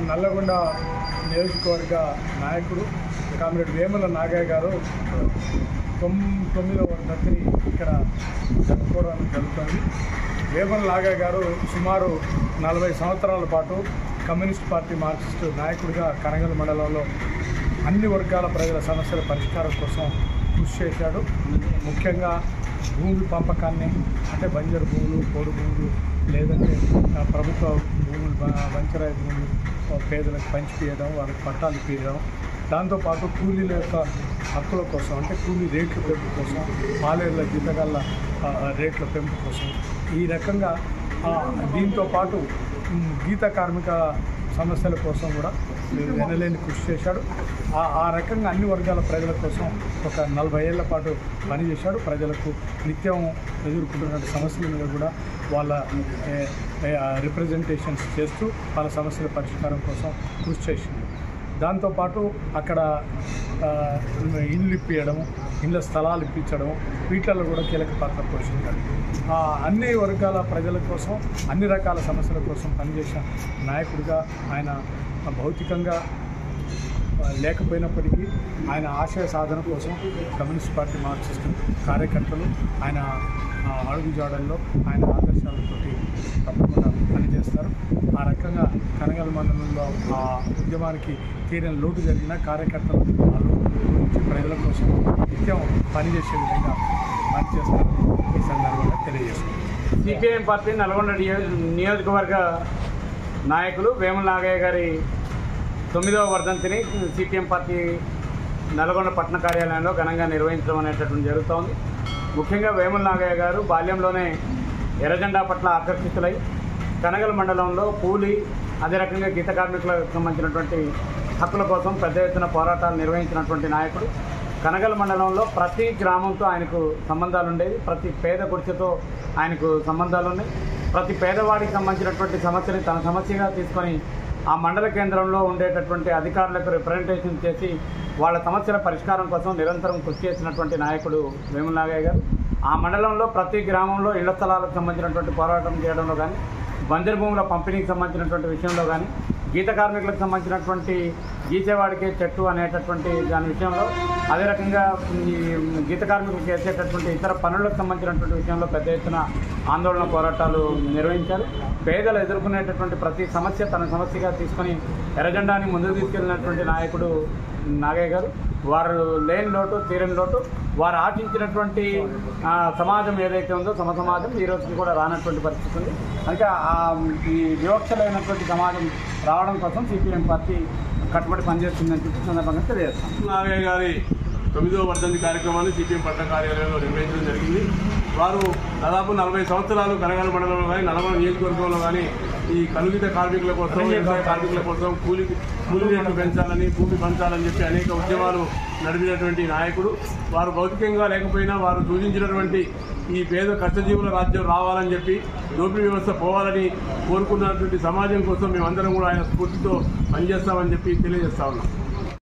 నల్లగొండ నియోజకవర్గ నాయకుడు కామ్రేడ్ వేముల నాగయ్య గారు 9వ వర్ధంతిని ఇక్కడ జరుపుకోవడం జరుగుతుంది. వేముల నాగయ్య గారు సుమారు 40 సంవత్సరాల పాటు కమ్యూనిస్ట్ పార్టీ మార్క్సిస్ట్ నాయకుడిగా కనగల్ మండలంలో అన్ని వర్గాల ప్రజల సమస్యల పరిష్కారం కోసం కృషి చేశాడు. ముఖ్యంగా భూమి పంపకాన్ని, అంటే బంజరు భూములు, పోడు భూములు, లేదంటే ప్రభుత్వ భూములు, బంచరాయి భూములు పేదలకు పంచిపీయడం, వాళ్ళకి పట్టాలు ఇప్పించడం, దాంతోపాటు కూలీల యొక్క హక్కుల కోసం, అంటే కూలీ రేట్ల పెంపు కోసం, పాలేర్ల జీతగాళ్ళ రేట్ల పెంపు కోసం, ఈ రకంగా దీంతోపాటు గీత కార్మిక సమస్యల కోసం కూడా వెనలేని కృషి చేశాడు. ఆ రకంగా అన్ని వర్గాల ప్రజల కోసం ఒక 40 ఏళ్ల పాటు పనిచేశాడు. ప్రజలకు నిత్యం ఎదుర్కొంటున్న సమస్యల మీద కూడా వాళ్ళ రిప్రజెంటేషన్స్ చేస్తూ వాళ్ళ సమస్యల పరిష్కారం కోసం కృషి చేసింది. దాంతోపాటు అక్కడ ఇల్లు ఇప్పించడం, ఇళ్ళ స్థలాలు ఇప్పించడం, వీటిల్లో కూడా కీలక పాత్ర పోషించాడు. అన్ని వర్గాల ప్రజల కోసం, అన్ని రకాల సమస్యల కోసం పనిచేసిన నాయకుడిగా ఆయన భౌతికంగా లేకపోయినప్పటికీ ఆయన ఆశయ సాధన కోసం కమ్యూనిస్ట్ పార్టీ మార్క్సిస్ట్ కార్యకర్తలు ఆయన అడుగుజాడల్లో, ఆయన ఆదర్శాలతో తప్పకుండా పనిచేస్తారు. ఆ రకంగా కనగల్ మండలంలో ఆ ఉద్యమానికి తీరిన లోటు జరిగిన కార్యకర్తలు ఆ లోటు గురించి ప్రజల కోసం నిత్యం పనిచేసే విధంగా పనిచేస్తారు. ఈ సందర్భంగా తెలియజేస్తున్నారు. సిపిఎం పార్టీ నల్గొండ నియోజకవర్గ నాయకులు వేముల నాగయ్య గారి 9వ వర్ధంతిని సిపిఎం పార్టీ నల్గొండ పట్టణ కార్యాలయంలో ఘనంగా నిర్వహించడం అనేటటువంటి జరుగుతోంది. ముఖ్యంగా వేముల నాగయ్య గారు బాల్యంలోనే ఎర్రజెండా పట్ల ఆకర్షితులై కనగల్ మండలంలో కూలీ, అదే రకంగా గీత కార్మికులకు సంబంధించినటువంటి హక్కుల కోసం పెద్ద ఎత్తున పోరాటాలు నిర్వహించినటువంటి నాయకుడు. కనగల్ మండలంలో ప్రతి గ్రామంతో ఆయనకు సంబంధాలు ఉండేవి, ప్రతి పేద గుడిసెతో ఆయనకు సంబంధాలు ఉన్నాయి. ప్రతి పేదవాడికి సంబంధించినటువంటి సమస్యని తన సమస్యగా తీసుకొని ఆ మండల కేంద్రంలో ఉండేటటువంటి అధికారులకు రిప్రజెంటేషన్ చేసి వాళ్ళ సమస్యల పరిష్కారం కోసం నిరంతరం కృషి చేసినటువంటి నాయకుడు వేముల నాగయ్య గారు. ఆ మండలంలో ప్రతి గ్రామంలో ఇళ్ల స్థలాలకు సంబంధించినటువంటి పోరాటం చేయడంలో కానీ, బంజరు భూముల పంపిణీకి సంబంధించినటువంటి విషయంలో కానీ, గీత కార్మికులకు సంబంధించినటువంటి గీసేవాడికే చెట్టు అనేటటువంటి దాని విషయంలో, అదే రకంగా ఈ గీత కార్మికులకు చేసేటటువంటి ఇతర పనులకు సంబంధించినటువంటి విషయంలో పెద్ద ఎత్తున ఆందోళన పోరాటాలు నిర్వహించారు. పేదలు ఎదుర్కొనేటటువంటి ప్రతి సమస్య తన సమస్యగా తీసుకొని ఎర్రజెండాని ముందుకు తీసుకెళ్లినటువంటి నాయకుడు నాగయ్య గారు. వారు లేని లోటు, తీరని లోటు, వారు ఆశించినటువంటి సమాజం ఏదైతే ఉందో సమాజం ఈ రోజుకి కూడా రానటువంటి పరిస్థితి ఉంది. అంటే ఈ వివక్షలైనటువంటి సమాజం రావడం కోసం సిపిఎం పార్టీ కట్టుబడి పనిచేస్తుందని చెప్పి సందర్భంగా తెలియజేస్తాం. నాగయ్య గారి 9వ వర్ధంతి కార్యక్రమాన్ని సిపిఎం పట్టణ కార్యాలయంలో నిర్వహించడం జరిగింది. వారు దాదాపు 40 సంవత్సరాలు కనగల్ మండలంలో కానీ, నల్గొండ నియోజకవర్గంలో కానీ ఈ కలుగిత కార్మికుల కోసం, వ్యవసాయ కార్మికుల కోసం కూలీ రేట్లు పెంచాలని, భూమి పంచాలని చెప్పి అనేక ఉద్యమాలు నడిపినటువంటి నాయకుడు. వారు భౌతికంగా లేకపోయినా వారు సూచించినటువంటి ఈ పేద కష్టజీవుల రాజ్యం రావాలని చెప్పి, దోపిడీ వ్యవస్థ పోవాలని కోరుకున్నటువంటి సమాజం కోసం మేమందరం కూడా ఆయన స్ఫూర్తితో పనిచేస్తామని చెప్పి తెలియజేస్తా ఉన్నాం.